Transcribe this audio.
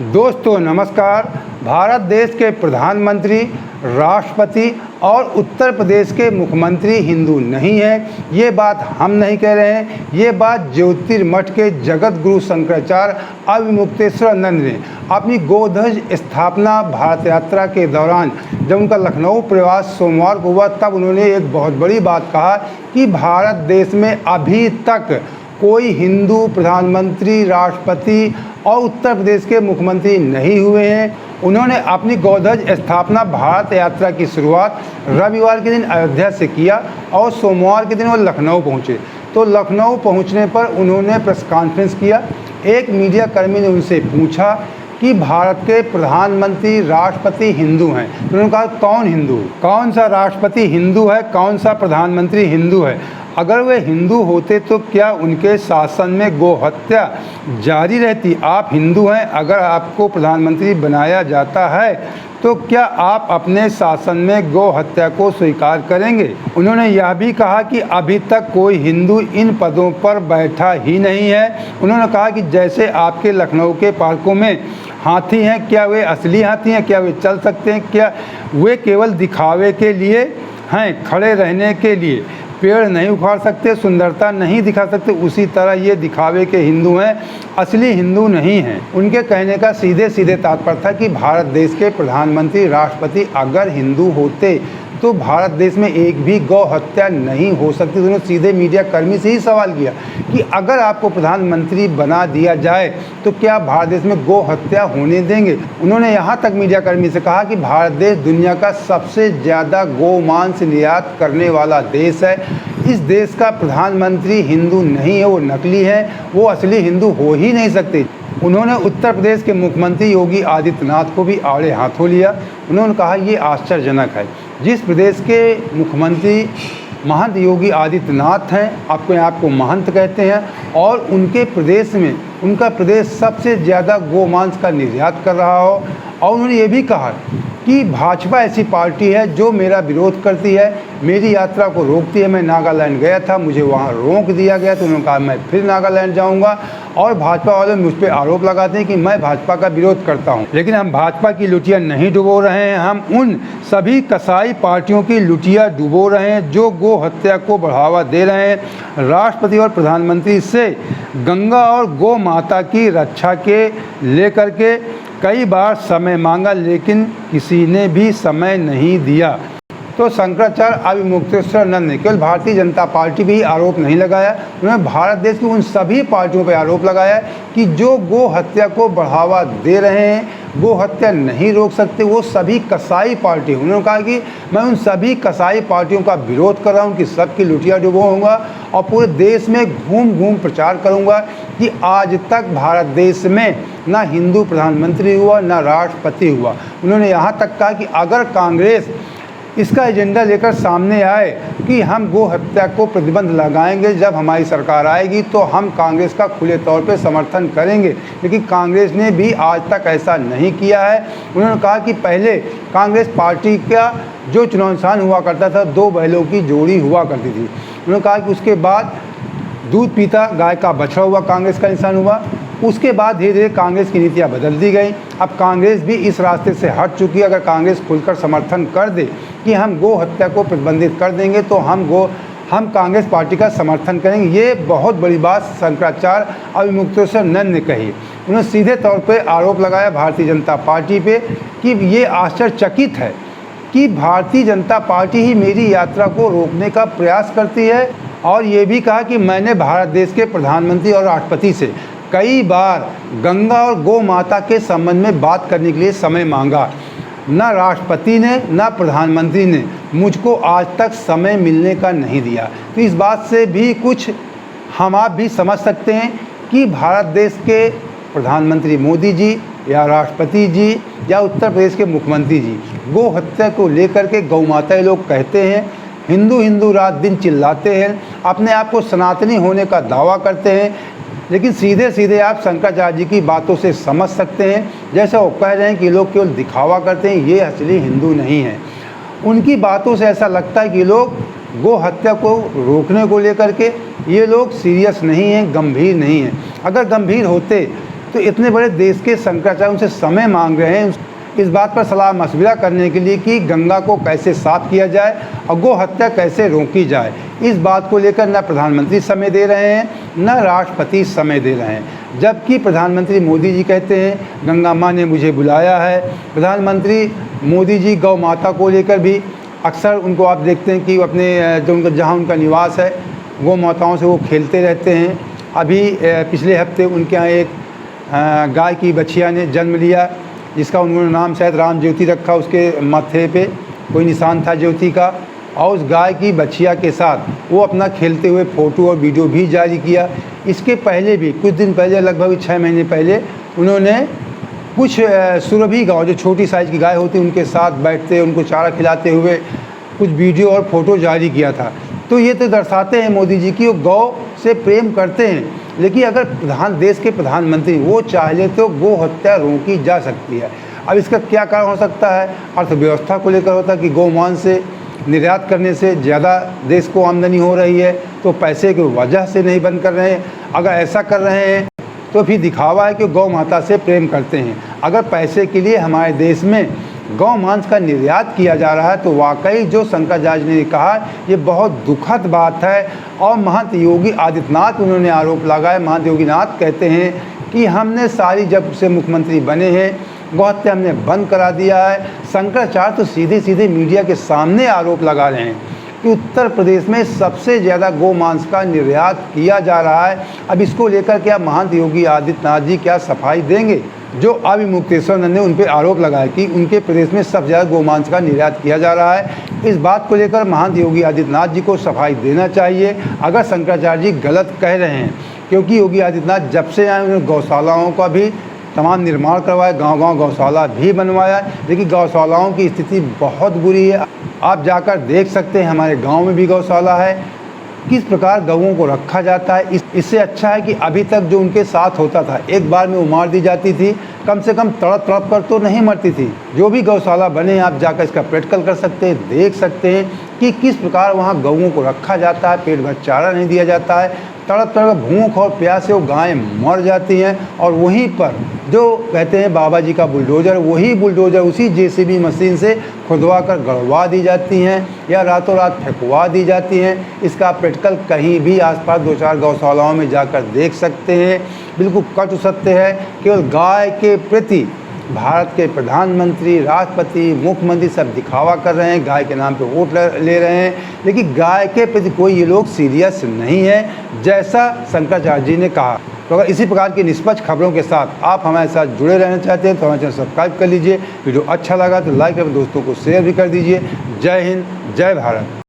दोस्तों नमस्कार। भारत देश के प्रधानमंत्री, राष्ट्रपति और उत्तर प्रदेश के मुख्यमंत्री हिंदू नहीं हैं। ये बात हम नहीं कह रहे हैं, ये बात ज्योतिर्मठ के जगत गुरु शंकराचार्य अविमुक्तेश्वरानंद ने अपनी गोध्वज स्थापना भारत यात्रा के दौरान जब उनका लखनऊ प्रवास सोमवार को हुआ, तब उन्होंने एक बहुत बड़ी बात कहा कि भारत देश में अभी तक कोई हिंदू प्रधानमंत्री, राष्ट्रपति और उत्तर प्रदेश के मुख्यमंत्री नहीं हुए हैं। उन्होंने अपनी गोध्वज स्थापना भारत यात्रा की शुरुआत रविवार के दिन अयोध्या से किया और सोमवार के दिन वो लखनऊ पहुंचे। तो लखनऊ पहुंचने पर उन्होंने प्रेस कॉन्फ्रेंस किया। एक मीडिया कर्मी ने उनसे पूछा कि भारत के प्रधानमंत्री, राष्ट्रपति हिंदू हैं। तो उन्होंने कहा कौन हिंदू, कौन सा राष्ट्रपति हिंदू है, कौन सा प्रधानमंत्री हिंदू है। अगर वे हिंदू होते तो क्या उनके शासन में गो हत्या जारी रहती। आप हिंदू हैं, अगर आपको प्रधानमंत्री बनाया जाता है तो क्या आप अपने शासन में गो हत्या को स्वीकार करेंगे। उन्होंने यह भी कहा कि अभी तक कोई हिंदू इन पदों पर बैठा ही नहीं है। उन्होंने कहा कि जैसे आपके लखनऊ के पार्कों में हाथी हैं, क्या वे असली हाथी हैं, क्या वे चल सकते हैं, क्या वे केवल दिखावे के लिए हैं, खड़े रहने के लिए, पेड़ नहीं उखाड़ सकते, सुंदरता नहीं दिखा सकते, उसी तरह ये दिखावे के हिंदू हैं, असली हिंदू नहीं हैं। उनके कहने का सीधे सीधे तात्पर्य था कि भारत देश के प्रधानमंत्री, राष्ट्रपति अगर हिंदू होते तो भारत देश में एक भी गौ हत्या नहीं हो सकती। उन्होंने सीधे मीडिया कर्मी से ही सवाल किया कि अगर आपको प्रधानमंत्री बना दिया जाए तो क्या भारत देश में गौ हत्या होने देंगे। उन्होंने यहाँ तक मीडिया कर्मी से कहा कि भारत देश दुनिया का सबसे ज़्यादा गोमांस निर्यात करने वाला देश है। इस देश का प्रधानमंत्री हिंदू नहीं है, वो नकली है, वो असली हिंदू हो ही नहीं सकते। उन्होंने उत्तर प्रदेश के मुख्यमंत्री योगी आदित्यनाथ को भी आड़े हाथों लिया। उन्होंने कहा ये आश्चर्यजनक है, जिस प्रदेश के मुख्यमंत्री महंत योगी आदित्यनाथ हैं, आपको महंत कहते हैं, और उनके प्रदेश में उनका प्रदेश सबसे ज़्यादा गोमांस का निर्यात कर रहा हो। और उन्होंने ये भी कहा कि भाजपा ऐसी पार्टी है जो मेरा विरोध करती है, मेरी यात्रा को रोकती है। मैं नागालैंड गया था, मुझे वहाँ रोक दिया गया, तो उन्होंने कहा मैं फिर नागालैंड जाऊँगा। और भाजपा वाले मुझ पर आरोप लगाते हैं कि मैं भाजपा का विरोध करता हूँ, लेकिन हम भाजपा की लुटिया नहीं डुबो रहे हैं, हम उन सभी कसाई पार्टियों की लुटिया डुबो रहे हैं जो गो हत्या को बढ़ावा दे रहे हैं। राष्ट्रपति और प्रधानमंत्री से गंगा और गौ माता की रक्षा के लेकर के कई बार समय मांगा, लेकिन किसी ने भी समय नहीं दिया। तो शंकराचार्य अविमुक्तेश्वरानंद ने केवल भारतीय जनता पार्टी भी आरोप नहीं लगाया, उन्होंने भारत देश की उन सभी पार्टियों पर आरोप लगाया कि जो गो हत्या को बढ़ावा दे रहे हैं, गो हत्या नहीं रोक सकते, वो सभी कसाई पार्टी। उन्होंने कहा कि मैं उन सभी कसाई पार्टियों का विरोध कर रहा हूँ कि सबकी लुटिया डुबोऊंगा और पूरे देश में घूम घूम प्रचार करूँगा कि आज तक भारत देश में ना हिंदू प्रधानमंत्री हुआ, ना राष्ट्रपति हुआ। उन्होंने यहाँ तक कहा कि अगर कांग्रेस इसका एजेंडा लेकर सामने आए कि हम गो हत्या को प्रतिबंध लगाएंगे, जब हमारी सरकार आएगी तो हम कांग्रेस का खुले तौर पे समर्थन करेंगे, लेकिन कांग्रेस ने भी आज तक ऐसा नहीं किया है। उन्होंने कहा कि पहले कांग्रेस पार्टी का जो चुनाव निशान हुआ करता था, दो बैलों की जोड़ी हुआ करती थी। उन्होंने कहा कि उसके बाद दूध पीता गाय का बछड़ा हुआ कांग्रेस का निशान हुआ। उसके बाद धीरे धीरे कांग्रेस की नीतियाँ बदल दी गई। अब कांग्रेस भी इस रास्ते से हट चुकी है। अगर कांग्रेस खुलकर समर्थन कर दे कि हम गो हत्या को प्रतिबंधित कर देंगे तो हम कांग्रेस पार्टी का समर्थन करेंगे। ये बहुत बड़ी बात शंकराचार्य अविमुक्तेश्वरानंद ने कही। उन्होंने सीधे तौर पे आरोप लगाया भारतीय जनता पार्टी पे कि ये आश्चर्यचकित है कि भारतीय जनता पार्टी ही मेरी यात्रा को रोकने का प्रयास करती है। और ये भी कहा कि मैंने भारत देश के प्रधानमंत्री और राष्ट्रपति से कई बार गंगा और गौ माता के संबंध में बात करने के लिए समय मांगा। ना राष्ट्रपति ने ना प्रधानमंत्री ने मुझको आज तक समय मिलने का नहीं दिया। तो इस बात से भी कुछ हम आप भी समझ सकते हैं कि भारत देश के प्रधानमंत्री मोदी जी या राष्ट्रपति जी या उत्तर प्रदेश के मुख्यमंत्री जी गौ हत्या को लेकर के गौ माता लोग कहते हैं, हिंदू हिंदू रात दिन चिल्लाते हैं, अपने आप को सनातनी होने का दावा करते हैं, लेकिन सीधे सीधे आप शंकराचार्य जी की बातों से समझ सकते हैं जैसे वो कह रहे हैं कि लोग केवल दिखावा करते हैं, ये असली हिंदू नहीं हैं। उनकी बातों से ऐसा लगता है कि लोग गो हत्या को रोकने को लेकर के ये लोग सीरियस नहीं हैं, गंभीर नहीं हैं। अगर गंभीर होते तो इतने बड़े देश के शंकराचार्य उनसे समय मांग रहे हैं इस बात पर सलाह मशविरा करने के लिए कि गंगा को कैसे साफ किया जाए और गौ हत्या कैसे रोकी जाए। इस बात को लेकर न प्रधानमंत्री समय दे रहे हैं न राष्ट्रपति समय दे रहे हैं। जबकि प्रधानमंत्री मोदी जी कहते हैं गंगा माँ ने मुझे बुलाया है। प्रधानमंत्री मोदी जी गौ माता को लेकर भी अक्सर उनको आप देखते हैं कि अपने जो उनका जहाँ उनका निवास है गौ माताओं से वो खेलते रहते हैं। अभी पिछले हफ्ते उनके यहाँ एक गाय की बछिया ने जन्म लिया जिसका उन्होंने नाम शायद राम ज्योति रखा। उसके माथे पे कोई निशान था ज्योति का, और उस गाय की बछिया के साथ वो अपना खेलते हुए फ़ोटो और वीडियो भी जारी किया। इसके पहले भी कुछ दिन पहले, लगभग 6 महीने पहले, उन्होंने कुछ सुरभि गाँव जो छोटी साइज़ की गाय होती उनके साथ बैठते उनको चारा खिलाते हुए कुछ वीडियो और फ़ोटो जारी किया था। तो ये तो दर्शाते हैं मोदी जी कि वो गौ से प्रेम करते हैं। लेकिन अगर देश के प्रधानमंत्री वो चाहे तो गौ हत्या रोकी जा सकती है। अब इसका क्या कारण हो सकता है? अर्थव्यवस्था को लेकर होता है कि गौ मांस से निर्यात करने से ज़्यादा देश को आमदनी हो रही है, तो पैसे की वजह से नहीं बंद कर रहे हैं। अगर ऐसा कर रहे हैं तो फिर दिखावा है कि गौ माता से प्रेम करते हैं। अगर पैसे के लिए हमारे देश में गौ मांस का निर्यात किया जा रहा है तो वाकई जो शंकराचार्य ने कहा ये बहुत दुखद बात है। और महंत योगी आदित्यनाथ उन्होंने आरोप लगाया। महंत योगीनाथ कहते हैं कि हमने सारी जब से मुख्यमंत्री बने हैं गौ हत्या हमने बंद करा दिया है। शंकराचार्य तो सीधे सीधे मीडिया के सामने आरोप लगा रहे हैं कि उत्तर प्रदेश में सबसे ज़्यादा गौ मांस का निर्यात किया जा रहा है। अब इसको लेकर क्या महंत योगी आदित्यनाथ जी क्या सफाई देंगे? जो अभी मुक्तेश्वर ने उन पर आरोप लगाया कि उनके प्रदेश में सबसे ज़्यादा गोमांस का निर्यात किया जा रहा है। इस बात को लेकर महंत योगी आदित्यनाथ जी को सफाई देना चाहिए अगर शंकराचार्य जी गलत कह रहे हैं, क्योंकि योगी आदित्यनाथ जब से आए उन्होंने गौशालाओं का भी तमाम निर्माण करवाया, गांव-गांव गौशाला भी बनवाया, लेकिन गौशालाओं की स्थिति बहुत बुरी है। आप जाकर देख सकते हैं हमारे गाँव में भी गौशाला है, किस प्रकार गौओं को रखा जाता है। इससे अच्छा है कि अभी तक जो उनके साथ होता था, एक बार में वो मार दी जाती थी, कम से कम तड़प तड़प कर तो नहीं मरती थी। जो भी गौशाला बने आप जाकर इसका प्रैक्टिकल कर सकते हैं, देख सकते हैं कि किस प्रकार वहाँ गौओं को रखा जाता है, पेट भर चारा नहीं दिया जाता है, तड़प तड़प भूख और प्यास से वो गायें मर जाती हैं। और वहीं पर जो कहते हैं बाबा जी का बुलडोज़र, वही बुलडोज़र उसी जेसीबी मशीन से खुदवा कर गड़वा दी जाती हैं या रातों रात फेंकवा दी जाती हैं। इसका प्रैक्टिकल कहीं भी आसपास 2-4 गौशालाओं में जाकर देख सकते हैं। बिल्कुल कटु सत्य है। केवल गाय के प्रति भारत के प्रधानमंत्री, राष्ट्रपति, मुख्यमंत्री सब दिखावा कर रहे हैं, गाय के नाम पे वोट ले रहे हैं, लेकिन गाय के प्रति कोई ये लोग सीरियस नहीं है, जैसा शंकराचार्य जी ने कहा। तो अगर इसी प्रकार की निष्पक्ष खबरों के साथ आप हमारे साथ जुड़े रहना चाहते हैं तो हमारे चैनल सब्सक्राइब कर लीजिए। वीडियो अच्छा लगा तो लाइक और दोस्तों को शेयर भी कर दीजिए। जय हिंद, जय भारत।